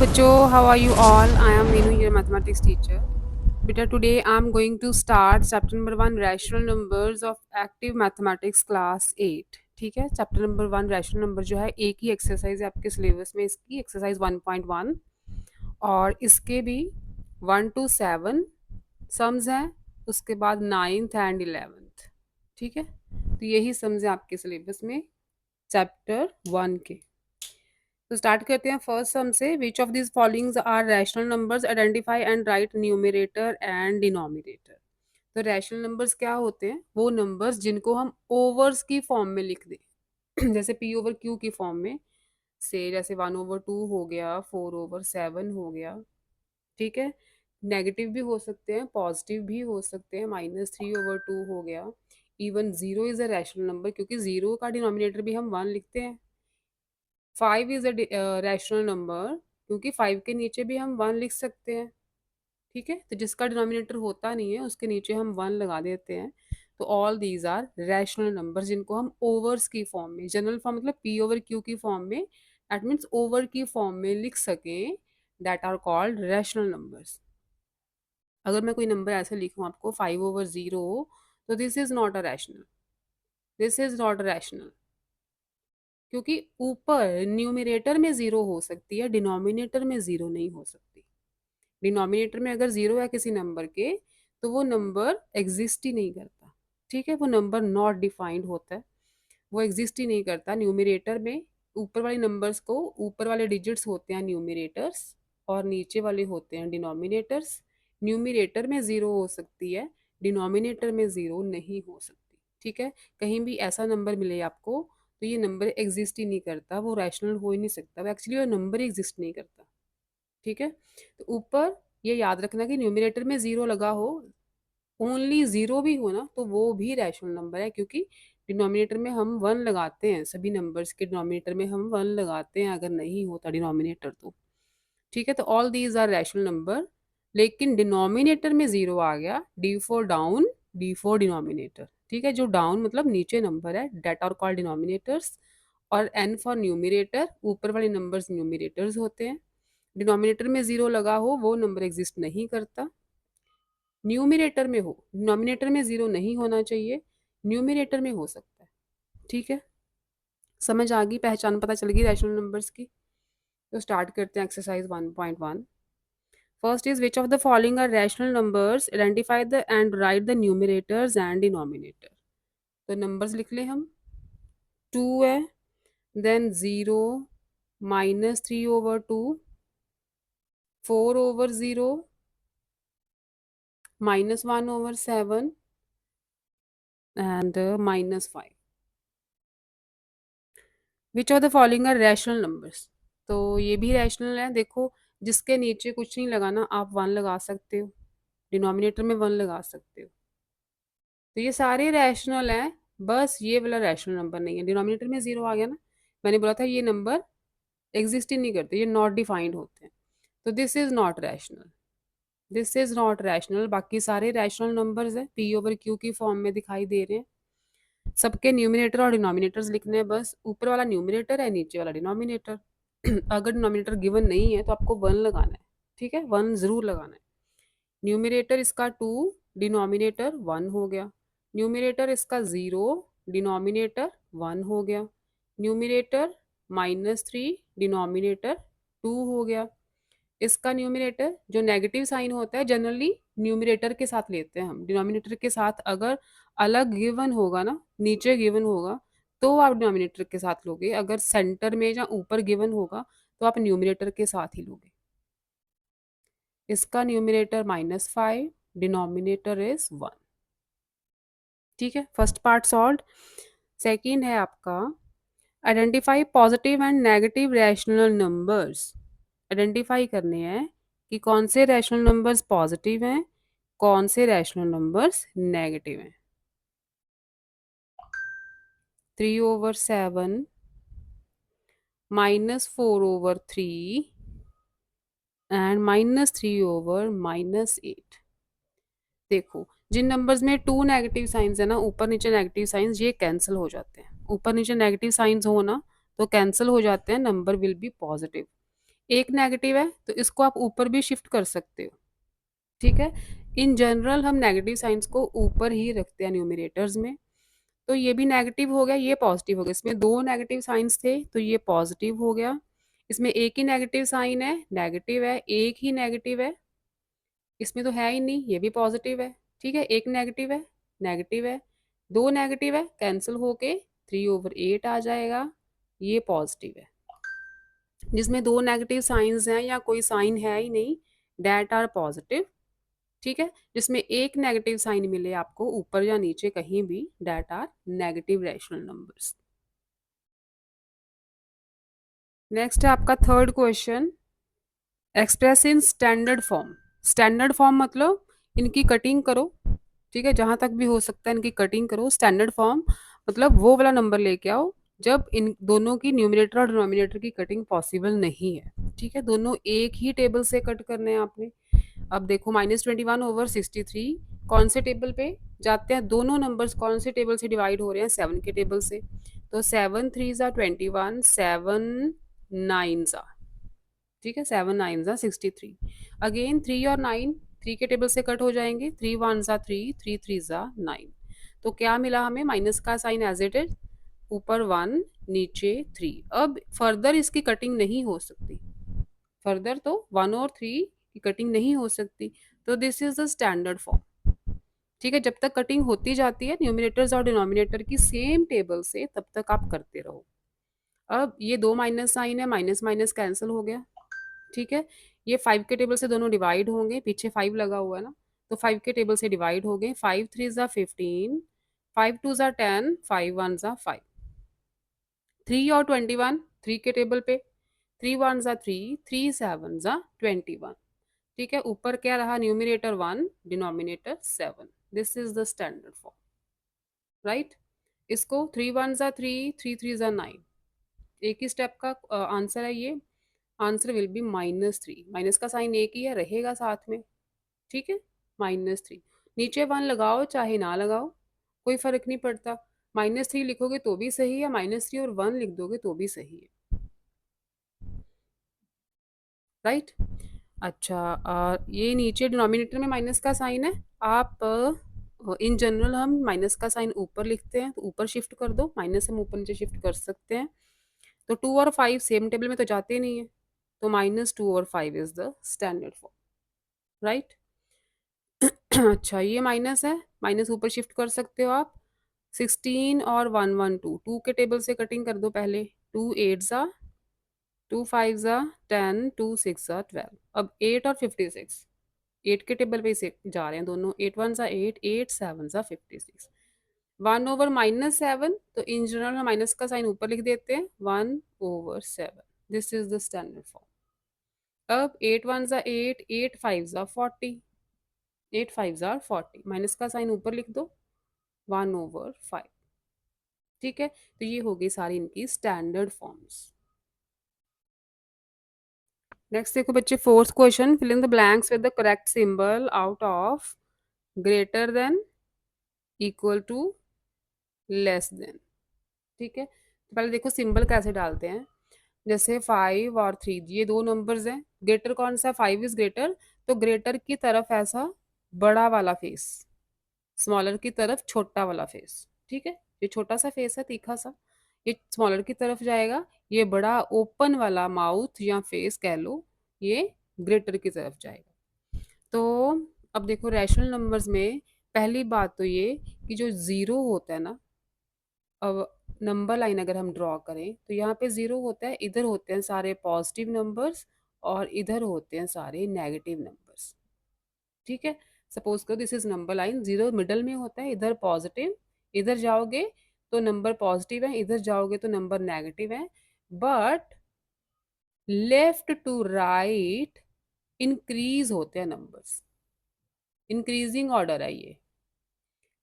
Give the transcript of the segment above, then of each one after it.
बच्चों, how are you all? I am Venu, your mathematics teacher. Beta, today I am going to start chapter number 1 rational numbers of active mathematics class 8. ठीक है, chapter number 1 rational number जो है एक ही exercise है आपके syllabus में, इसकी exercise 1.1 और इसके भी 1 to 7 सम्स हैं, उसके बाद 9th एंड 11th. ठीक है, तो यही सम्स हैं आपके सिलेबस में चैप्टर 1 के. तो स्टार्ट करते हैं फर्स्ट सम से. Which of this followings are rational numbers, identify and write numerator and denominator. तो रैशनल नंबर्स क्या होते हैं? वो नंबर्स जिनको हम ओवर्स की फॉर्म में लिख दें जैसे पी ओवर क्यू की फॉर्म में, से जैसे 1/2 हो गया, 4/7 हो गया. ठीक है, नेगेटिव भी हो सकते हैं, पॉजिटिव भी हो सकते हैं, -3/2 हो गया. Even zero is a rational number क्योंकि जीरो का डिनोमिनेटर भी हम 1 लिखते हैं. 5 इज अ रैशनल नंबर क्योंकि 5 के नीचे भी हम 1 लिख सकते हैं. ठीक है, तो जिसका डिनोमिनेटर होता नहीं है उसके नीचे हम 1 लगा देते हैं. तो all these are rational number जिनको हम ओवर्स की फॉर्म में, जनरल फॉर्म मतलब पी ओवर क्यू की फॉर्म में, दैट मीन्स ओवर की फॉर्म में लिख सकें, that are called rational numbers. अगर मैं कोई नंबर ऐसे लिखूं आपको 5/0, तो this is not a rational. This is not rational क्योंकि ऊपर न्यूमरेटर में जीरो हो सकती है, डिनोमिनेटर में जीरो नहीं हो सकती. डिनोमिनेटर में अगर जीरो है किसी नंबर के, तो वो नंबर एग्जिस्ट ही नहीं करता. ठीक है, वो नंबर नॉट डिफाइंड होता है, वो एग्जिस्ट ही नहीं करता. न्यूमरेटर में ऊपर वाले नंबर्स को, ऊपर वाले डिजिट्स होते हैं न्यूमरेटर्स और नीचे वाले होते हैं डिनोमिनेटर्स. न्यूमरेटर में ज़ीरो हो सकती है, डिनोमिनेटर में ज़ीरो नहीं हो सकती. ठीक है, कहीं भी ऐसा नंबर मिले आपको तो ये नंबर एग्जिस्ट ही नहीं करता, वो रैशनल हो ही नहीं सकता, वो एक्चुअली वो नंबर एग्जिस्ट नहीं करता. ठीक है, तो ऊपर ये याद रखना कि न्यूमरेटर में ज़ीरो लगा हो, ओनली ज़ीरो भी हो ना, तो वो भी रैशनल नंबर है क्योंकि डिनोमिनेटर में हम 1 लगाते हैं. सभी नंबर्स के डिनोमिनेटर में हम 1 लगाते हैं अगर नहीं होता डिनोमिनेटर तो. ठीक है, तो all these are rational number. लेकिन डिनोमिनेटर में ज़ीरो आ गया, D for down, D for denominator. ठीक है, जो डाउन मतलब नीचे नंबर है, डेट आर कॉल्ड डिनोमिनेटर्स. और एन फॉर न्यूमरेटर, ऊपर वाले नंबर्स न्यूमरेटर्स होते हैं. डिनोमिनेटर में ज़ीरो लगा हो वो नंबर एग्जिस्ट नहीं करता. न्यूमरेटर में हो, डिनोमिनेटर में ज़ीरो नहीं होना चाहिए, न्यूमरेटर में हो सकता है. ठीक है, समझ आ गई, पहचान पता चल गई रैशनल नंबर्स की. तो स्टार्ट करते हैं exercise 1.1. First is which of the following are rational numbers, identify the and write the numerators and denominator. तो नंबर्स लिख लें हम. 2 है, then 0, -3/2, 4/0, -1/7 and -5. Which of the following are rational numbers. तो ये भी रैशनल है. देखो, जिसके नीचे कुछ नहीं लगाना, आप 1 लगा सकते हो, डिनोमिनेटर में 1 लगा सकते हो. तो ये सारे रैशनल हैं, बस ये वाला रैशनल नंबर नहीं है. डिनोमिनेटर में ज़ीरो आ गया ना, मैंने बोला था ये नंबर एग्जिस्ट ही नहीं करते, ये नॉट डिफाइंड होते हैं. तो this is not rational, this is not rational. बाकी सारे रैशनल नंबर्स हैं, पी ओवर क्यू की फॉर्म में दिखाई दे रहे हैं. सबके न्यूमिनेटर और डिनोमिनेटर्स लिखने हैं बस. ऊपर वाला न्यूमिनेटर है, नीचे वाला डिनोमिनेटर. अगर डिनोमिनेटर गिवन नहीं है तो आपको 1 लगाना है. ठीक है, 1 ज़रूर लगाना है. न्यूमिनेटर इसका 2, डिनोमिनेटर 1 हो गया. न्यूमिनेटर इसका 0, डिनोमिनेटर 1 हो गया. न्यूमिनेटर -3, डिनोमिनेटर 2 हो गया. इसका न्यूमिनेटर जो नेगेटिव साइन होता है जनरली न्यूमिनेटर के साथ लेते हैं हम, डिनोमिनेटर के साथ अगर अलग गिवन होगा ना, नीचे गिवन होगा, तो आप डिनोमिनेटर के साथ लोगे. अगर सेंटर में या ऊपर गिवन होगा तो आप न्यूमिनेटर के साथ ही लोगे. इसका न्यूमिनेटर -5, डिनोमिनेटर इज 1. ठीक है, फर्स्ट पार्ट सॉल्व. सेकेंड है आपका identify positive and negative rational numbers. Identify करने हैं कि कौन से रैशनल नंबर्स पॉजिटिव हैं, कौन से रैशनल नंबर्स नेगेटिव हैं. 3/7, -4/3 एंड -3/-8. देखो, जिन नंबर्स में 2 नेगेटिव साइंस है ना, ऊपर नीचे नेगेटिव साइंस, ये कैंसिल हो जाते हैं. ऊपर नीचे नेगेटिव साइंस हो ना तो कैंसिल हो जाते हैं, नंबर विल बी पॉजिटिव. एक नेगेटिव है तो इसको आप ऊपर भी शिफ्ट कर सकते हो, ठीक है। इन जनरल हम नेगेटिव साइंस को ऊपर ही रखते हैं न्यूमरेटर्स में। तो ये भी नेगेटिव हो गया, ये पॉजिटिव हो गया। इसमें दो नेगेटिव साइंस थे तो ये पॉजिटिव हो गया। इसमें एक ही नेगेटिव साइन है, नेगेटिव है, एक ही नेगेटिव है, इसमें तो है ही नहीं, ये भी पॉजिटिव है। ठीक है, एक नेगेटिव है, नेगेटिव है, दो नेगेटिव है, कैंसिल होके 3/8 आ जाएगा, ये पॉजिटिव है। जिसमें दो नेगेटिव साइंस हैं या कोई साइन है ही नहीं, डैट आर पॉजिटिव। ठीक है, जिसमें एक नेगेटिव साइन मिले आपको ऊपर या नीचे कहीं भी, that are negative rational numbers. Next है आपका third question, express in standard form. Standard form मतलब इनकी कटिंग करो, ठीक है, जहां तक भी हो सकता है इनकी कटिंग करो। स्टैंडर्ड फॉर्म मतलब वो वाला नंबर लेके आओ जब इन दोनों की न्यूमरेटर और डिनोमिनेटर की कटिंग पॉसिबल नहीं है। ठीक है, दोनों एक ही टेबल से कट करने हैं आपने। अब देखो -21/63 कौन से टेबल पे जाते हैं, दोनों नंबर्स कौन से टेबल से डिवाइड हो रहे हैं, 7 के टेबल से। तो 7 3 ज़ा 21, 7 9 ज़ा, ठीक है, 7 9 ज़ा 63। अगेन 3 और 9 3 के टेबल से कट हो जाएंगे, 3 1 ज़ा 3, 3 3 ज़ा 9। तो क्या मिला हमें, माइनस का साइन एज इट इज, ऊपर 1 नीचे 3। अब फर्दर इसकी कटिंग नहीं हो सकती, फर्दर तो 1 और 3 की कटिंग नहीं हो सकती। तो this is the standard form. ठीक है, जब तक कटिंग होती जाती है न्यूमिनेटर्स और डिनोमिनेटर की सेम टेबल से, तब तक आप करते रहो। अब ये दो माइनस साइन है, माइनस माइनस कैंसिल हो गया। ठीक है, ये 5 के टेबल से दोनों डिवाइड होंगे, पीछे 5 लगा हुआ है ना, तो 5 के टेबल से डिवाइड हो गए। 5 3 ज़ा 15, 5 2 ज़ा 10, 5 1 ज़ा 5। 3 और 21 3 के टेबल पे, 3 1 ज़ा 3, 3 7 ज़ा 21। ठीक है, ऊपर क्या रहा, numerator 1, denominator 7। This is the standard form, right. इसको 3 1 ज़ा 3, 3 3 ज़ा 9, एक ही स्टेप का आंसर है ये। आंसर विल बी -3, माइनस का साइन एक ही है, रहेगा साथ में। ठीक है, -3। नीचे 1 लगाओ चाहे ना लगाओ, कोई फर्क नहीं पड़ता। -3 लिखोगे तो भी सही है, -3 और 1 लिख दोगे तो भी सही है, राइट। अच्छा, ये नीचे डिनोमिनेटर में माइनस का साइन है। आप इन जनरल हम माइनस का साइन ऊपर लिखते हैं, तो ऊपर शिफ्ट कर दो, माइनस हम ऊपर नीचे शिफ्ट कर सकते हैं। तो 2 और 5 सेम टेबल में तो जाते नहीं है, तो -2 और 5 is the standard form, right. अच्छा, ये माइनस है, माइनस ऊपर शिफ्ट कर सकते हो आप। 16 और 1 1 2, 2 के टेबल से कटिंग कर दो पहले। 2 8 ज़ा, 2 5 ज़ा 10, 2 6 ज़ा 12। अब 8 और 56, 8 के टेबल पे से जा रहे हैं दोनों। 8 1 ज़ा 8, 8 7 ज़ा 56। 1/-7, तो इन जनरल हम माइनस का साइन ऊपर लिख देते हैं, 1/7। This is the standard form. अब 8 1 ज़ा 8, 8 5 ज़ा 40, 8 5 ज़ा 40, माइनस का साइन ऊपर लिख दो, 1/5। ठीक है, तो ये हो गई सारी इनकी स्टैंडर्ड फॉर्म्स। नेक्स्ट देखो बच्चे, fourth question, fill in the blanks with the correct symbol out of greater than, equal to, less than. ठीक है, तो पहले देखो सिंबल कैसे डालते हैं। जैसे 5 और 3 ये दो नंबर्स हैं, ग्रेटर कौन सा, 5 इज ग्रेटर, तो ग्रेटर की तरफ ऐसा बड़ा वाला फेस, स्मॉलर की तरफ छोटा वाला फेस। ठीक है, ये छोटा सा फेस है तीखा सा, ये स्मॉलर की तरफ जाएगा। ये बड़ा ओपन वाला माउथ या फेस कह लो, ये ग्रेटर की तरफ जाएगा। तो अब देखो रैशनल नंबर्स में पहली बात तो ये कि जो ज़ीरो होता है ना, अब नंबर लाइन अगर हम ड्रॉ करें तो यहाँ पे ज़ीरो होता है, इधर होते हैं सारे पॉजिटिव नंबर्स और इधर होते हैं सारे नेगेटिव नंबर्स। ठीक है, सपोज करो this is number line, zero middle में होता है, इधर पॉजिटिव, इधर जाओगे तो नंबर पॉजिटिव है, इधर जाओगे तो नंबर नेगेटिव है। But left to right increase होते हैं नंबर्स, इंक्रीजिंग ऑर्डर है ये।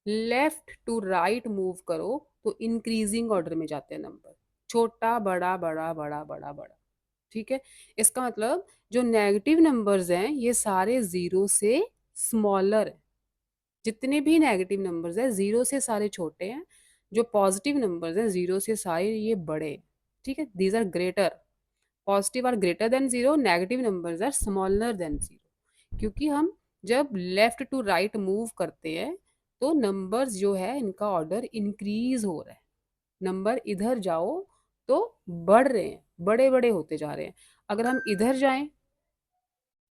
लेफ्ट टू राइट मूव करो तो इंक्रीजिंग ऑर्डर में जाते हैं नंबर, छोटा बड़ा बड़ा बड़ा बड़ा बड़ा। ठीक है, इसका मतलब जो नेगेटिव नंबर्स हैं ये सारे जीरो से स्मॉलर है। जितने भी नेगेटिव नंबर्स हैं जीरो से सारे छोटे हैं, जो पॉजिटिव नंबर्स हैं जीरो से सारे ये बड़े हैं। ठीक है, these are greater, positive are greater than zero, negative numbers are smaller than zero. क्योंकि हम जब लेफ्ट टू राइट मूव करते हैं तो नंबर्स जो है इनका ऑर्डर इंक्रीज हो रहा है। नंबर इधर जाओ तो बढ़ रहे हैं, बड़े बड़े होते जा रहे हैं। अगर हम इधर जाएं,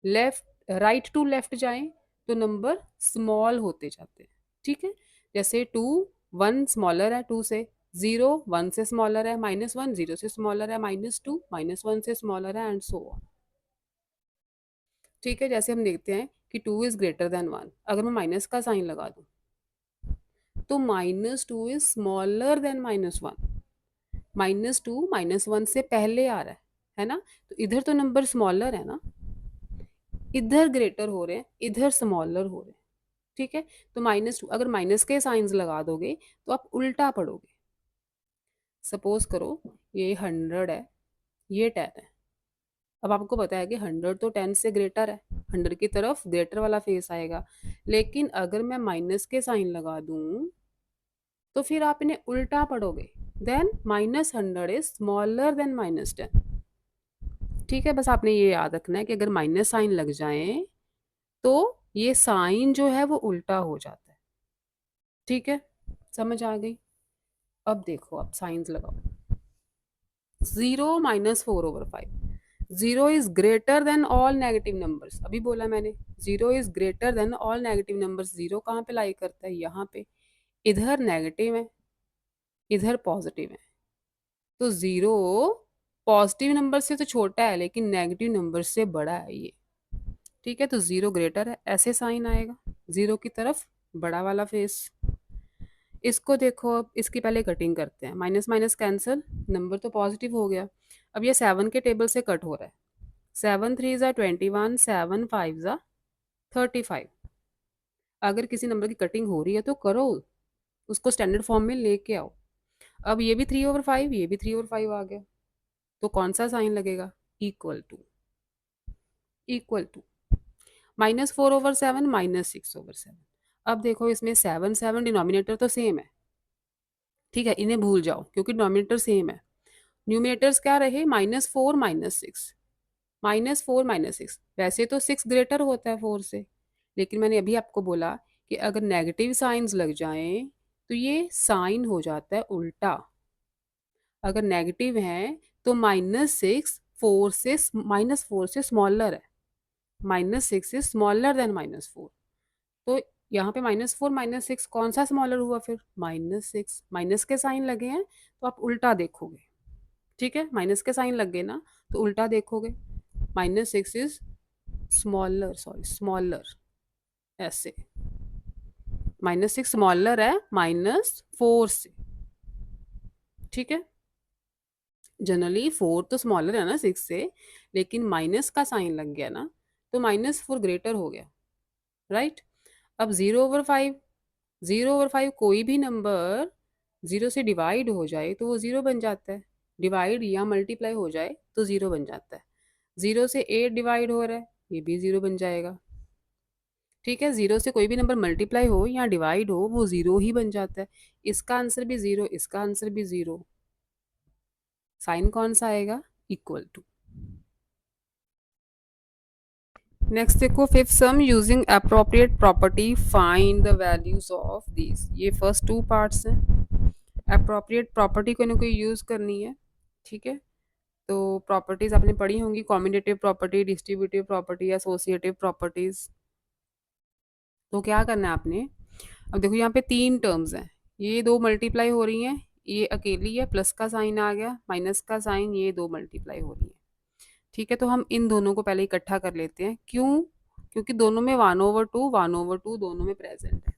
लेफ्ट राइट टू लेफ्ट जाएं, तो नंबर स्मॉल होते जाते हैं। ठीक है, जैसे टू, वन स्मॉलर है टू से, जीरो वन से स्मॉलर है, माइनस वन जीरो से स्मॉलर है, माइनस टू माइनस वन से स्मॉलर है, एंड सो ऑन। ठीक है, जैसे हम देखते हैं कि two is greater than one, अगर मैं माइनस का साइन लगा दूं तो minus two is smaller than minus one. Minus two minus one से पहले आ रहा है ना, तो इधर तो नंबर स्मॉलर है ना, इधर ग्रेटर हो रहे हैं, इधर स्मॉलर हो रहे हैं। ठीक है, तो माइनस टू, अगर माइनस के साइंस लगा दोगे तो आप उल्टा पढ़ोगे। सपोज करो ये 100 है, ये 10 है। अब आपको पता है कि 100 तो 10 से ग्रेटर है, 100 की तरफ ग्रेटर वाला फेस आएगा। लेकिन अगर मैं माइनस के साइन लगा दूं तो फिर आप इन्हें उल्टा पढ़ोगे, then minus 100 is smaller than minus 10। ठीक है, बस आपने ये याद रखना है कि अगर माइनस साइन लग जाए तो ये साइन जो है वो उल्टा हो जाता है। ठीक है, समझ आ गई। अब देखो, आप साइंस लगाओ। 0 - 4/5, 0 is greater than all negative numbers. अभी बोला मैंने 0 is greater than all negative numbers. 0 कहाँ पे लाई करता है, यहाँ पे। इधर नेगेटिव है, इधर पॉजिटिव है, तो 0 पॉजिटिव नंबर से तो छोटा है लेकिन नेगेटिव नंबर से बड़ा है ये। ठीक है, तो 0 ग्रेटर है, ऐसे साइन आएगा, 0 की तरफ बड़ा वाला फेस। इसको देखो, अब इसकी पहले कटिंग करते हैं। माइनस माइनस कैंसिल, नंबर तो पॉजिटिव हो गया। अब ये 7 के टेबल से कट हो रहा है। 7 3 ज़ा 21, 7 5 ज़ा 35। अगर किसी नंबर की कटिंग हो रही है तो करो, उसको स्टैंडर्ड फॉर्म में लेके आओ। अब ये भी 3/5, ये भी 3/5 आ गया, तो कौन सा साइन लगेगा, इक्वल टू। Equal to -4/7 -6/7। अब देखो, इसमें 7 7 डिनोमिनेटर तो सेम है। ठीक है, इन्हें भूल जाओ क्योंकि डिनोमिनेटर सेम है। न्यूमिनेटर्स क्या रहे, -4 -6। -4 -6, वैसे तो 6 ग्रेटर होता है 4 से, लेकिन मैंने अभी आपको बोला कि अगर नेगेटिव साइंस लग जाएं तो ये साइन हो जाता है उल्टा। अगर नेगेटिव है तो -4 से स्मॉलर है, -6 इज स्मॉलर देन -4। तो यहाँ पे -4 -6 कौन सा स्मॉलर हुआ, फिर -6। माइनस के साइन लगे हैं तो आप उल्टा देखोगे। ठीक है, माइनस के साइन लग गए ना तो उल्टा देखोगे। -6 इज स्मॉलर, सॉरी स्मॉलर, ऐसे। -6 स्मॉलर है -4 से। ठीक है, जनरली 4 तो स्मॉलर है ना 6 से, लेकिन माइनस का साइन लग गया ना तो -4 ग्रेटर हो गया, राइट। अब 0/5, 0/5 कोई भी नंबर 0 से डिवाइड हो जाए तो वो 0 बन जाता है। डिवाइड या मल्टीप्लाई हो जाए तो 0 बन जाता है। 0 से 8 डिवाइड हो रहा है, ये भी 0 बन जाएगा। ठीक है, 0 से कोई भी नंबर मल्टीप्लाई हो या डिवाइड हो वो 0 ही बन जाता है। इसका आंसर भी 0, इसका आंसर भी 0। साइन कौन सा आएगा, इक्वल टू। नेक्स्ट देखो, fifth some using appropriate property find the values of these. ये फर्स्ट 2 पार्ट्स हैं। अप्रोप्रिएट प्रॉपर्टी को ना कोई यूज करनी है। ठीक है, तो प्रॉपर्टीज आपने पढ़ी होंगी, combinative property, distributive property, associative properties. तो क्या करना है आपने, अब देखो यहाँ पे 3 टर्म्स हैं, ये 2 मल्टीप्लाई हो रही हैं, ये अकेली है, प्लस का साइन आ गया, माइनस का साइन, ये 2 मल्टीप्लाई हो रही है। ठीक है, तो हम इन दोनों को पहले इकट्ठा कर लेते हैं। क्यों, क्योंकि दोनों में 1/2 1/2 दोनों में प्रेजेंट है।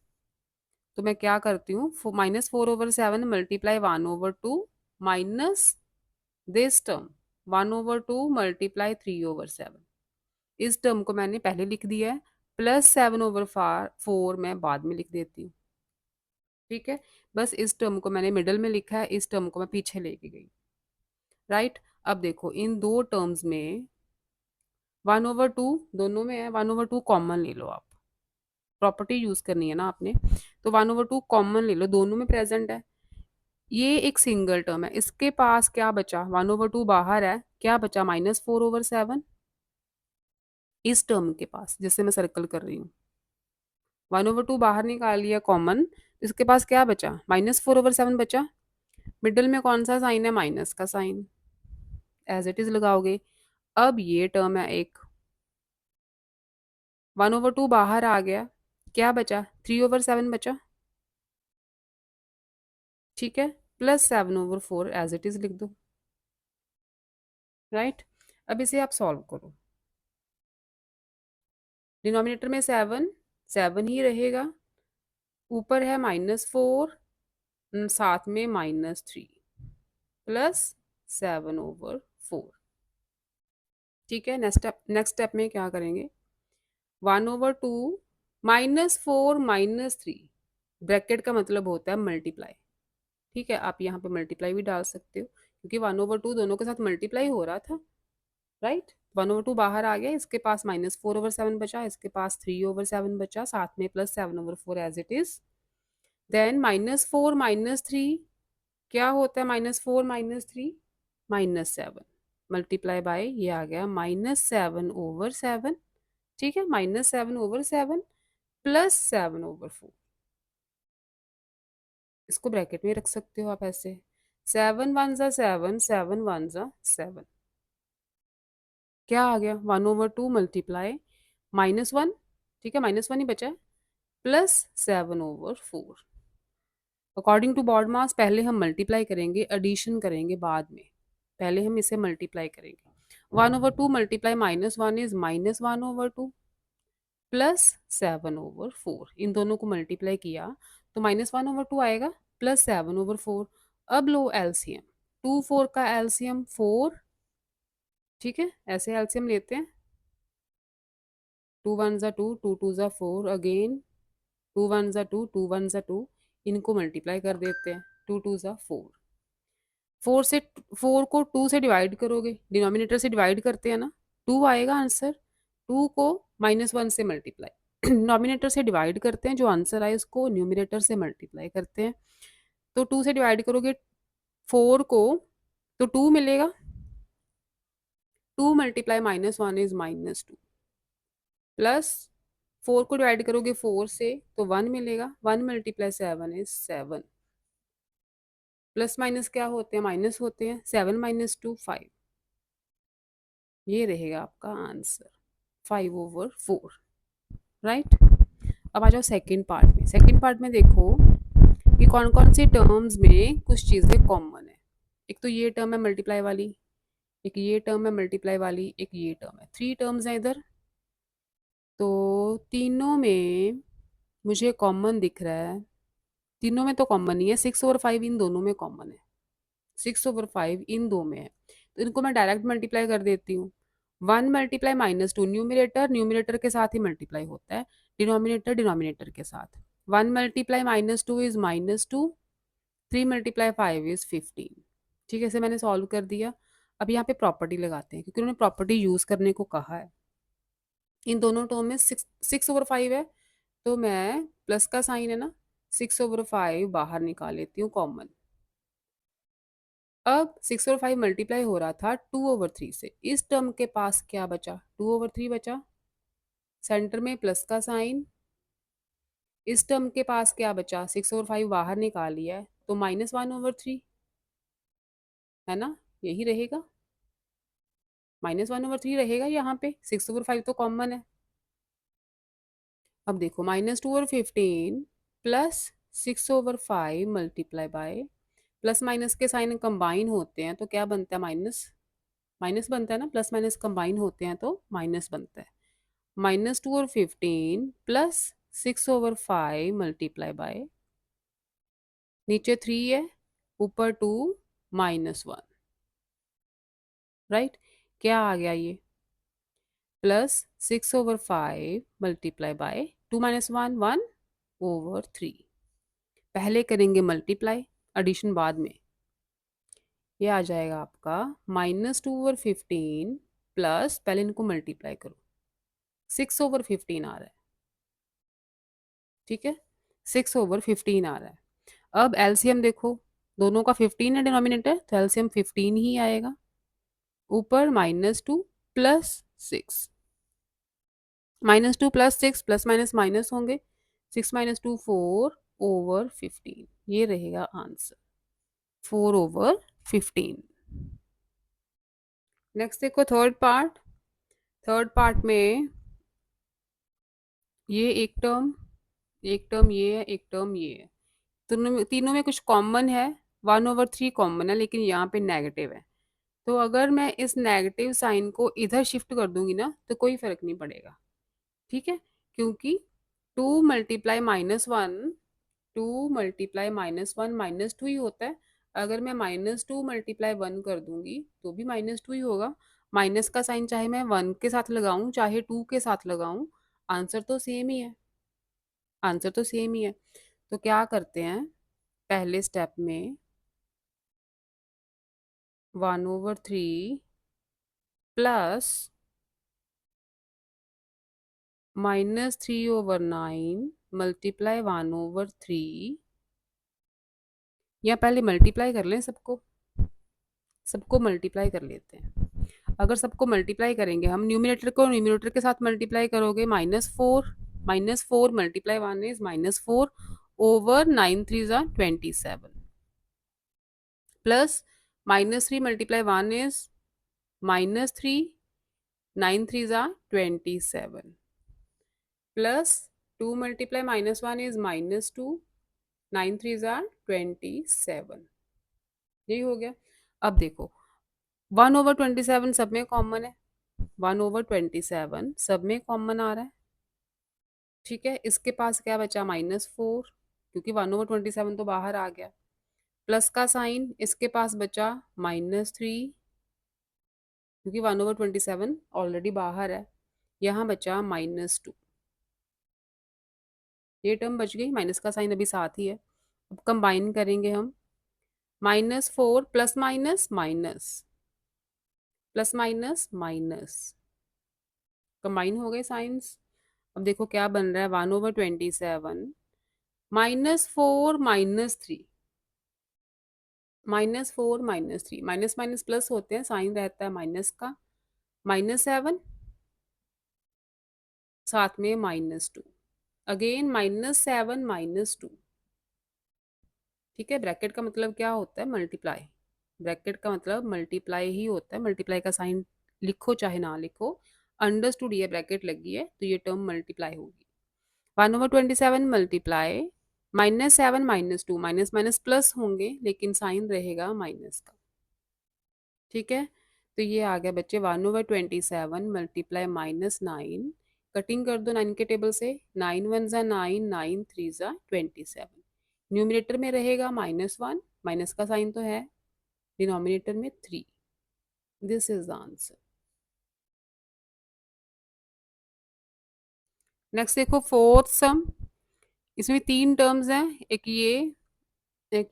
तो मैं क्या करती हूँ, -4/7 multiply 1/2 minus this term 1/2 multiply 3/7। इस टर्म को मैंने पहले लिख दिया है, प्लस 7/4 मैं बाद में लिख देती हूँ। ठीक है, बस इस टर्म को मैंने मिडल में लिखा है, इस टर्म को मैं पीछे लेके गई, राइट। अब देखो, इन दो टर्म्स में 1/2 दोनों में है, 1/2 कॉमन ले लो आप, प्रॉपर्टी यूज करनी है ना आपने, तो 1/2 कॉमन ले लो, दोनों में प्रेजेंट है। ये एक सिंगल टर्म है, इसके पास क्या बचा, 1/2 बाहर है क्या बचा -4/7 इस टर्म के पास, जिससे मैं सर्कल कर रही हूँ। 1/2 बाहर निकाल लिया कॉमन, इसके पास क्या बचा -4/7 बचा। मिडल में कौन सा साइन है, माइनस का साइन, एज इट इज लगाओगे। अब ये टर्म है एक, 1/2 बाहर आ गया, क्या बचा 3/7 बचा, ठीक है, प्लस 7/4 एज इट इज लिख दो, राइट। अब इसे आप सॉल्व करो, डिनोमिनेटर में 7, 7 ही रहेगा, ऊपर है -4, साथ में -3 प्लस 7/4, ठीक है। नेक्स्ट स्टेप में क्या करेंगे, 1/2 -4 - 3, ब्रैकेट का मतलब होता है मल्टीप्लाई, ठीक है। आप यहाँ पे मल्टीप्लाई भी डाल सकते हो, क्योंकि 1/2 दोनों के साथ मल्टीप्लाई हो रहा था, राइट। 1/2 बाहर आ गया, इसके पास -4/7 बचा, इसके पास 3/7 बचा, साथ में plus 7/4 as it is. Then -4 - 3 क्या होता है, -4 - 3 -7, मल्टीप्लाई बाय ये आ गया -7/7, ठीक है, -7/7 प्लस 7/4, इसको ब्रैकेट में रख सकते हो आप ऐसे, 7 1 7, 7 1 7, क्या आ गया 1/2 मल्टीप्लाई -1, ठीक है, -1 ही बचा है, प्लस 7/4। अकॉर्डिंग टू बॉड मास पहले हम मल्टीप्लाई करेंगे, एडिशन करेंगे बाद में, पहले हम इसे मल्टीप्लाई करेंगे। 1/2 मल्टीप्लाई -1 इज -1/2 प्लस 7/4, इन दोनों को मल्टीप्लाई किया तो -1/2 आएगा, प्लस 7/4। अब लो एलसीएम, 2 4 का एलसीएम 4, ठीक है, ऐसे एलसीएम लेते हैं, 2 1 ज़ा 2, 2 2 ज़ा 4, अगेन 2 1 ज़ा 2, 2 1 ज़ा 2, इनको मल्टीप्लाई कर देते हैं, 2 2 ज़ा 4, 4 से 4 को 2 से डिवाइड करोगे, डिनोमिनेटर से डिवाइड करते हैं ना, 2 आएगा आंसर, 2 को -1 से मल्टीप्लाई नॉमिनेटर से डिवाइड करते हैं, जो आंसर आए उसको न्यूमिनेटर से मल्टीप्लाई करते हैं। तो 2 से डिवाइड करोगे 4 को, तो 2 मिलेगा, 2 मल्टीप्लाई -1 इज -2, प्लस 4 को डिवाइड करोगे 4 से तो 1 मिलेगा, 1 मल्टीप्लाई 7 इज 7, प्लस माइनस क्या होते हैं, माइनस होते हैं, 7 - 2 5, ये रहेगा आपका आंसर 5/4, राइट। अब आ जाओ सेकेंड पार्ट में, सेकेंड पार्ट में देखो कि कौन कौन सी टर्म्स में कुछ चीज़ें कॉमन है। एक तो ये टर्म है मल्टीप्लाई वाली, एक ये टर्म है मल्टीप्लाई वाली, एक ये टर्म है, 3 टर्म्स हैं इधर। तो तीनों में मुझे कॉमन दिख रहा है, तीनों में तो कॉमन ही है, 6/5 इन दोनों में कॉमन है, 6/5 इन दो में है, तो इनको मैं डायरेक्ट मल्टीप्लाई कर देती हूँ। 1 मल्टीप्लाई -2, न्यूमिनेटर न्यूमिनेटर के साथ ही मल्टीप्लाई होता है, डिनोमिनेटर डिनोमिनेटर के साथ। 1 मल्टीप्लाई -2 इज -2, 3 मल्टीप्लाई 5 इज 15, ठीक है, इसे मैंने सॉल्व कर दिया। अब यहाँ पे प्रॉपर्टी लगाते हैं, क्योंकि उन्होंने प्रॉपर्टी यूज़ करने को कहा है। इन दोनों टर्म में 6/5 है, तो मैं प्लस का साइन है ना, 6/5 बाहर निकाल लेती हूँ कॉमन। अब 6/5 मल्टीप्लाई हो रहा था 2/3 से, इस टर्म के पास क्या बचा, 2/3 बचा, सेंटर में प्लस का साइन। इस टर्म के पास क्या बचा, 6/5 बाहर निकाल लिया है तो -1/3, है ना, यही रहेगा, -1/3 रहेगा यहाँ पे, 6/5 तो कॉमन है। अब देखो -2/15 plus 6/5 multiply by, plus minus के साइन कंबाइन होते हैं तो क्या बनता है, माइनस, माइनस बनता है ना, प्लस माइनस कंबाइन होते हैं तो माइनस बनता है। -2/15 प्लस 6/5 मल्टीप्लाई बाय, नीचे 3 है, ऊपर 2, -1, राइट। क्या आ गया ये, प्लस 6/5 मल्टीप्लाई बाय 2 - 1 1/3, पहले करेंगे मल्टीप्लाई, एडिशन बाद में, ये आ जाएगा आपका -2/15 प्लस, पहले इनको मल्टीप्लाई करो, 6/15 आ रहा है, ठीक है, 6/15 आ रहा है। अब एलसीएम देखो, दोनों का 15 है डिनोमिनेटर, तो एलसीएम 15 ही आएगा, ऊपर -2 +6, -2 +6 प्लस माइनस माइनस होंगे, 6 - 2 4/15, ये रहेगा आंसर, 4/15। नेक्स्ट देखो थर्ड पार्ट में ये एक टर्म ये है, एक टर्म ये है, तीनों में कुछ कॉमन है, 1/3 कॉमन है, लेकिन यहाँ पे नेगेटिव है। तो अगर मैं इस नेगेटिव साइन को इधर शिफ्ट कर दूंगी ना, तो कोई फर्क नहीं पड़ेगा, ठीक है, क्योंकि 2 मल्टीप्लाई -1, 2 मल्टीप्लाई -1 -2 ही होता है। अगर मैं -2 मल्टीप्लाई 1 कर दूंगी तो भी -2 ही होगा। माइनस का साइन चाहे मैं 1 के साथ लगाऊं चाहे 2 के साथ लगाऊं, आंसर तो सेम ही है, आंसर तो सेम ही है। तो क्या करते हैं, पहले स्टेप में 1/3 प्लस -3/9 मल्टीप्लाई 1/3, या पहले मल्टीप्लाई कर लें सबको, सबको मल्टीप्लाई कर लेते हैं। अगर सबको मल्टीप्लाई करेंगे हम, न्यूमिनेटर को न्यूमिनेटर के साथ मल्टीप्लाई करोगे, -4 multiply 1 is -4/9 3 = 27, plus -3 multiply 1 is -3 9 3 = 27, plus 2 multiply -1 is -2 9 3 = 27, यही हो गया। अब देखो 1/27 सब में कॉमन है, 1/27 सब में कॉमन आ रहा है, ठीक है, इसके पास क्या बचा -4, क्योंकि 1/27 तो बाहर आ गया, प्लस का साइन इसके पास बचा -3, क्योंकि 1/27 ऑलरेडी बाहर है, यहाँ बचा -2, ये टर्म बच गई, माइनस का साइन अभी साथ ही है। अब कंबाइन करेंगे हम, -4 plus minus minus plus minus minus, combine हो गए साइंस। अब देखो क्या बन रहा है, 1/27 -4 -3, -4 -3, माइनस माइनस प्लस होते हैं, साइन रहता है माइनस का, -7 साथ में -2, अगेन -7 -2, ठीक है। ब्रैकेट का मतलब क्या होता है, मल्टीप्लाई, ब्रैकेट का मतलब मल्टीप्लाई ही होता है, मल्टीप्लाई का साइन लिखो चाहे ना लिखो, अंडरस्टूड, ये ब्रैकेट लगी है तो ये टर्म मल्टीप्लाई होगी। 1/27 मल्टीप्लाई -7 -2, माइनस माइनस प्लस होंगे लेकिन साइन रहेगा माइनस का, ठीक है। तो ये आ गया बच्चे 1/27 मल्टीप्लाई -9, कटिंग कर दो 9 के टेबल से, 9 1 ज़ा 9, 9 3 ज़ा 27, न्यूमिनेटर में रहेगा -1, माइनस का साइन तो है, डिनोमिनेटर में 3, this is the answer. Next देखो फोर्थ सम, इसमें 3 टर्म्स हैं, एक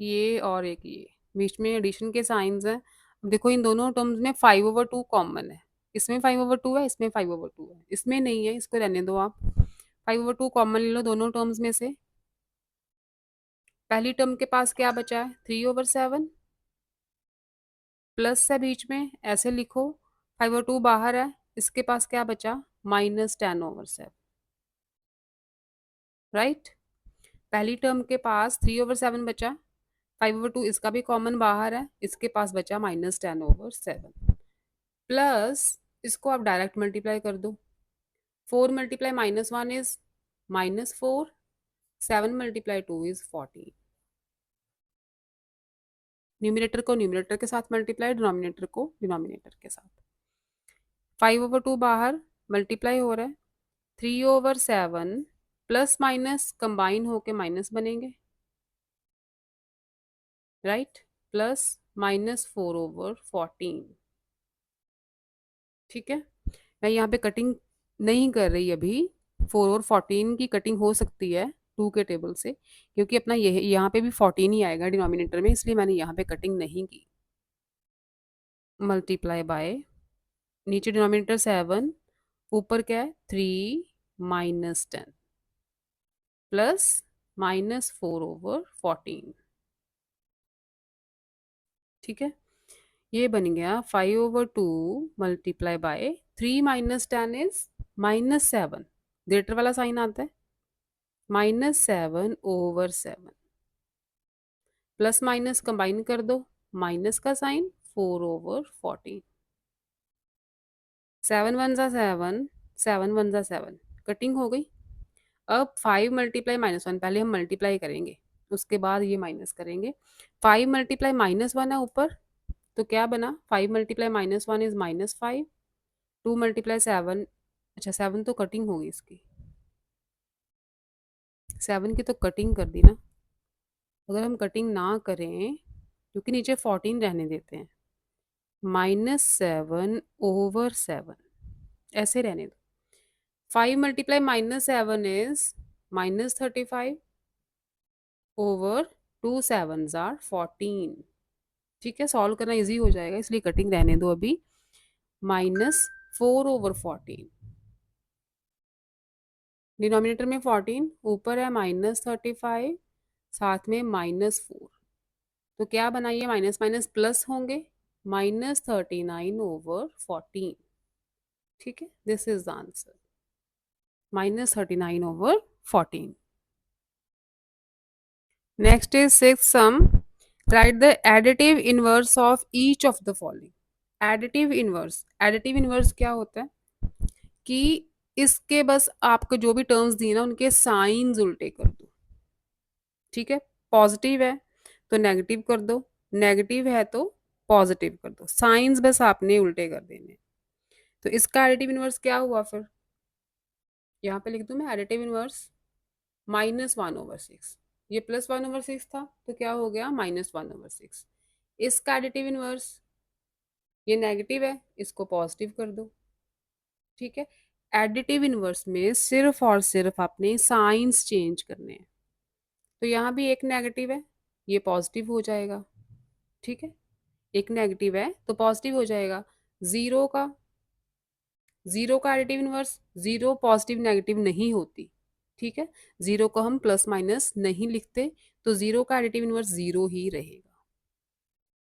ये और एक ये, बीच में एडिशन के साइंस हैं। अब देखो इन दोनों टर्म्स में 5/2 कॉमन है, इसमें 5/2 है, इसमें 5/2 है, इसमें नहीं है, इसको रहने दो आप, 5/2 कॉमन ले लो दोनों टर्म्स में से। पहली टर्म के पास क्या बचा है, 3/7, प्लस है बीच में, ऐसे लिखो, 5/2 बाहर है, इसके पास क्या बचा, -10/7, राइट। पहली टर्म के पास 3/7 बचा, 5/2 इसका भी कॉमन बाहर है, इसके पास बचा -10/7, प्लस इसको आप डायरेक्ट मल्टीप्लाई कर दो, 4 multiply -1 is -4, 7 multiply 2 is 14, numerator को न्यूमिनेटर के साथ मल्टीप्लाई, डिनोमिनेटर को डिनोमिनेटर के साथ, 5/2 बाहर मल्टीप्लाई हो रहा है, 3/7 प्लस माइनस कंबाइन होके माइनस बनेंगे, राइट, प्लस -4/14, ठीक है। मैं यहाँ पे कटिंग नहीं कर रही अभी, 4/14 की कटिंग हो सकती है 2 के टेबल से, क्योंकि अपना ये यहाँ पे भी 14 ही आएगा डिनोमिनेटर में, इसलिए मैंने यहाँ पे कटिंग नहीं की। मल्टीप्लाई बाय, नीचे डिनोमिनेटर 7, ऊपर क्या है 3 -10 प्लस -4/14, ठीक है। ये बन गया 5/2 मल्टीप्लाई बाय 3 - 10 इज -7। ग्रेटर वाला साइन आता है, -7/7। प्लस माइनस कंबाइन कर दो, माइनस का साइन 4/14। 7 × 1 = 7, 7 × 1 = 7, कटिंग हो गई। अब 5 × -1, पहले हम मल्टीप्लाई करेंगे, उसके बाद ये माइनस करेंगे। 5 × -1 है ऊपर, तो क्या बना, 5 × -1 इज -5। 2 × 7, अच्छा 7 तो कटिंग होगी इसकी, 7 की तो कटिंग कर दी ना। अगर हम कटिंग ना करें, क्योंकि नीचे 14 रहने देते हैं, -7/7 ऐसे रहने दो। 5 × -7 इज -35 ओवर 2 7s are 14। ठीक है, सॉल्व करना इजी हो जाएगा, इसलिए कटिंग रहने दो अभी। -4/14, डिनोमिनेटर में 14, ऊपर है -35, साथ में -4, तो क्या बनाइए, माइनस माइनस प्लस होंगे, -39/14। ठीक है, this is the answer, -39/14। Next is six some, right the additive inverse of each of the following. Additive inverse क्या होता है कि इसके बस आपको जो भी टर्म्स दिए ना उनके साइंस उल्टे कर दो। ठीक है, पॉजिटिव है तो नेगेटिव कर दो, नेगेटिव है तो पॉजिटिव कर दो, साइंस बस आपने उल्टे कर देने। तो इसका एडिटिव इनवर्स क्या हुआ फिर, यहाँ पे लिख दूं मैं एडिटिव इनवर्स, -1/6। ये +1/6 था, तो क्या हो गया, -1/6। इसका एडिटिव इनवर्स, ये नेगेटिव है, इसको पॉजिटिव कर दो। ठीक है, एडिटिव इनवर्स में सिर्फ और सिर्फ आपने साइंस चेंज करने हैं। तो यहाँ भी एक नेगेटिव है, ये पॉजिटिव हो जाएगा। ठीक है, एक नेगेटिव है तो पॉजिटिव हो जाएगा। जीरो का जीरो का additive inverse, zero positive negative नहीं होती। ठीक है, जीरो को हम प्लस माइनस नहीं लिखते, तो जीरो का एडिटिव इनवर्स जीरो ही रहेगा।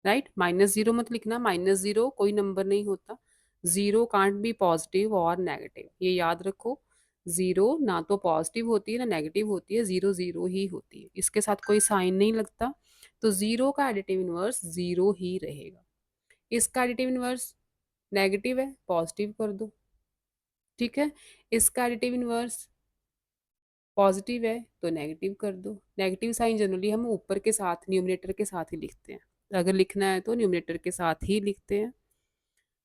राइट, -0 मत लिखना, -0 कोई नंबर नहीं होता। जीरो कांट बी पॉजिटिव और नेगेटिव, ये याद रखो। जीरो ना तो पॉजिटिव होती है ना नेगेटिव होती है, जीरो जीरो ही होती है, इसके साथ कोई साइन नहीं लगता। तो जीरो का एडिटिव इनवर्स जीरो ही रहेगा। इसका एडिटिव इनवर्स नेगेटिव है, पॉजिटिव कर दो। ठीक है, इसका एडिटिव इनवर्स पॉजिटिव है तो नेगेटिव कर दो। नेगेटिव साइन जनरली हम ऊपर के साथ न्यूमरेटर के साथ ही लिखते हैं, अगर लिखना है तो न्यूमरेटर के साथ ही लिखते हैं।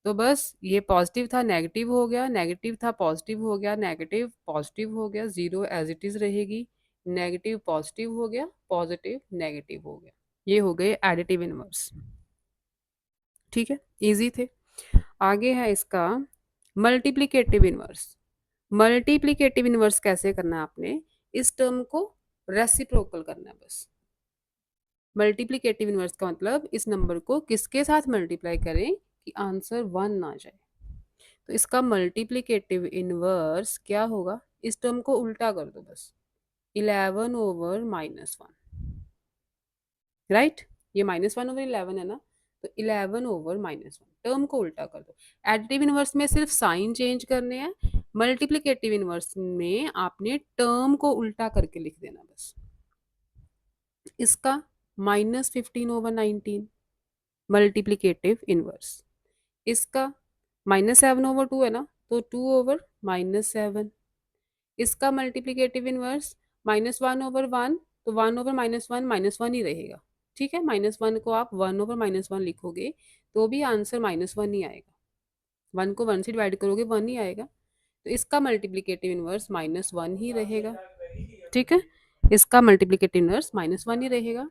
तो बस ये पॉजिटिव था नेगेटिव हो गया, नेगेटिव था पॉजिटिव हो गया, नेगेटिव पॉजिटिव हो गया, जीरो एज इट इज रहेगी, नेगेटिव पॉजिटिव हो गया, पॉजिटिव नेगेटिव हो गया। ये हो गए एडिटिव इनवर्स। ठीक है, इजी थे। आगे है इसका मल्टीप्लिकेटिव इनवर्स। मल्टीप्लिकेटिव इनवर्स कैसे करना है आपने, इस टर्म को रेसिप्रोकल करना है बस। मल्टीप्लिकेटिव इनवर्स का मतलब इस नंबर को किसके साथ मल्टीप्लाई करें कि आंसर 1 आ जाए। तो इसका मल्टीप्लिकेटिव इनवर्स क्या होगा, इस टर्म को उल्टा कर दो बस, 11/-1। राइट, ये -1/11 है ना, तो 11/-1 टर्म को उल्टा कर दो। एडिटिव इनवर्स में सिर्फ साइन चेंज करने हैं, मल्टीप्लिकेटिव इनवर्स में आपने टर्म को उल्टा करके लिख देना बस। इसका -15/19 मल्टीप्लिकेटिव इनवर्स। इसका -7/2 है ना, तो 2/-7। इसका मल्टीप्लिकेटिव इनवर्स -1/1, तो 1/-1 -1 ही रहेगा। ठीक है, -1 को आप 1/-1 लिखोगे तो भी आंसर -1 ही आएगा। 1 को 1 से डिवाइड करोगे 1 ही आएगा, तो इसका मल्टीप्लिकेटिव इनवर्स -1 ही रहेगा। ठीक है, इसका मल्टीप्लिकेटिव इनवर्स -1 ही रहेगा।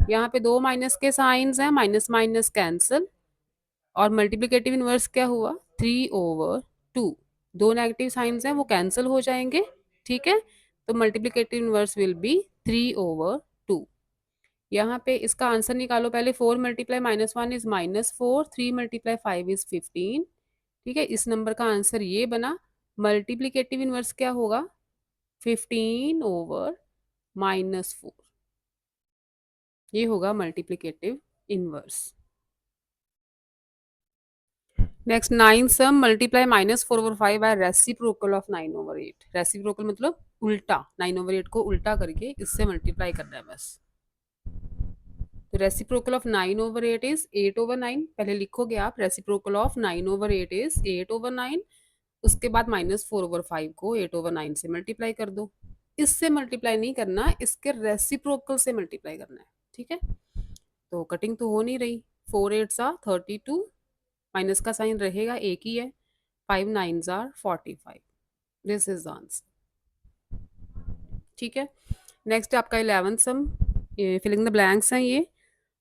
यहाँ पे दो माइनस के साइंस हैं, माइनस माइनस कैंसिल, और मल्टीप्लिकेटिव इनवर्स क्या हुआ, 3/2। दो नेगेटिव साइंस हैं वो कैंसिल हो जाएंगे। ठीक है, तो मल्टीप्लिकेटिव इनवर्स विल बी 3/2। यहाँ पे इसका आंसर निकालो पहले, 4 × -1 इज -4, 3 × 5 इज 15। ठीक है, इस नंबर का आंसर ये बना। मल्टीप्लिकेटिव इनवर्स क्या होगा, 15/-4, ये होगा multiplicative inverse. Next 9 sum multiply -4/5 by reciprocal of 9/8। Reciprocal मतलब उल्टा, 9/8 को उल्टा करके इससे मल्टीप्लाई करना है बस। तो रेसिप्रोकल ऑफ 9/8 इज 8/9। पहले लिखोगे आप रेसिप्रोकल ऑफ 9/8 इज 8/9। उसके बाद -4/5 को 8/9 से मल्टीप्लाई कर दो। इससे मल्टीप्लाई नहीं करना, इसके रेसिप्रोकल से मल्टीप्लाई करना है, ठीक है। तो कटिंग तो हो नहीं रही। 4 8 32, माइनस का साइन रहेगा, एक ही है। 5 9 45। दिस इज द आंसर, ठीक है। नेक्स्ट आपका 11th some, filling the blanks हैं ये।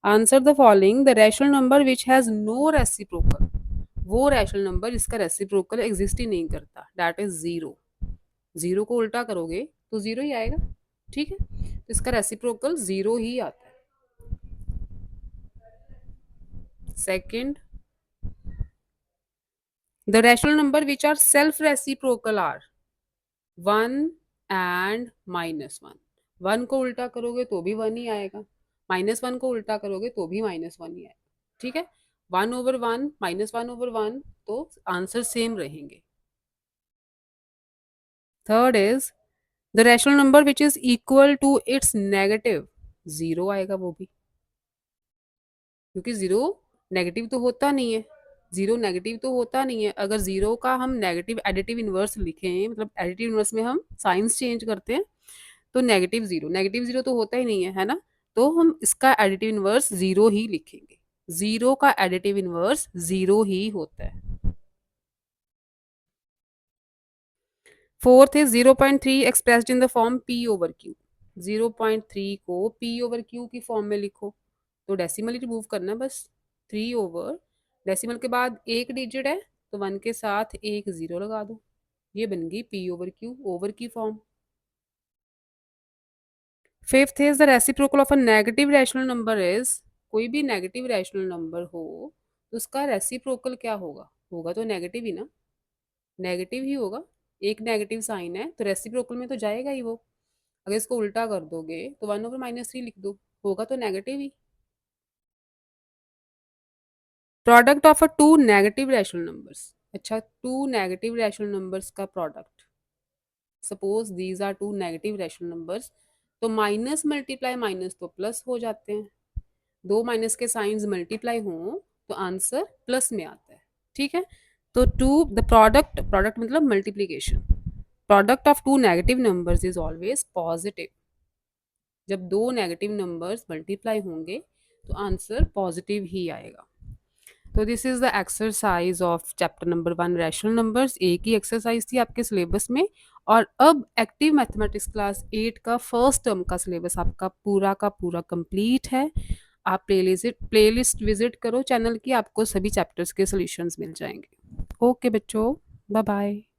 Answer the following, the rational number which has no reciprocal. वो रैशनल नंबर जिसका रेसिप्रोकल एग्जिस्ट ही नहीं करता, दैट इज जीरो। जीरो को उल्टा करोगे तो जीरो ही आएगा, ठीक है। तो इसका रेसिप्रोकल जीरो ही आता है। Second, the rational number which are self reciprocal are 1 and -1। 1 को उल्टा करोगे तो भी 1 ही आएगा, -1 को उल्टा करोगे तो भी -1 ही आएगा, ठीक है। 1/1 -1/1, तो आंसर सेम रहेंगे। Third is the rational number which is equal to its negative. Zero आएगा वो भी, क्योंकि जीरो नेगेटिव तो होता नहीं है। जीरो नेगेटिव तो होता नहीं है। अगर जीरो का हम नेगेटिव एडिटिव इनवर्स लिखें, मतलब एडिटिव इनवर्स में हम साइंस चेंज करते हैं, तो नेगेटिव जीरो तो होता ही नहीं है ना। तो हम इसका एडिटिव इनवर्स जीरो ही लिखेंगे। जीरो का एडिटिव इनवर्स जीरो ही होता है। Fourth is 0.3 expressed in the form P/Q। 0.3 को P/Q की फॉर्म में लिखो, तो डेसिमल ही रिमूव करना है बस। 3/, डेसिमल के बाद एक डिजिट है तो 1 के साथ एक जीरो लगा दो, ये बन गई P/Q ओवर की form. Fifth is the reciprocal of a negative rational number is, कोई भी नेगेटिव रैशनल नंबर हो तो उसका रेसिप्रोकल क्या होगा, होगा तो नेगेटिव ही ना, नेगेटिव ही होगा। एक नेगेटिव साइन है तो रेसिप्रोकल में तो जाएगा ही वो। अगर इसको उल्टा कर दोगे तो 1/-3 लिख दो, होगा तो नेगेटिव ही। Product of a two negative rational numbers. अच्छा, टू नेगेटिव रैशनल नंबर्स का product, suppose these are two negative rational numbers, तो माइनस मल्टीप्लाई माइनस तो प्लस हो जाते हैं। दो माइनस के साइंस मल्टीप्लाई हों तो आंसर प्लस में आता है, ठीक है। तो टू द प्रोडक्ट, प्रोडक्ट मतलब multiplication, product of two negative numbers is always positive. जब दो नेगेटिव नंबर्स मल्टीप्लाई होंगे तो आंसर पॉजिटिव ही आएगा। तो this is the exercise of chapter number 1 rational numbers. एक ही एक्सरसाइज थी आपके सिलेबस में। और अब एक्टिव मैथमेटिक्स क्लास 8 का फर्स्ट टर्म का सिलेबस आपका पूरा का पूरा कंप्लीट है। आप प्लेलिस्ट विजिट करो चैनल की, आपको सभी चैप्टर्स के सॉल्यूशंस मिल जाएंगे। ओके बच्चों, बाय बाय।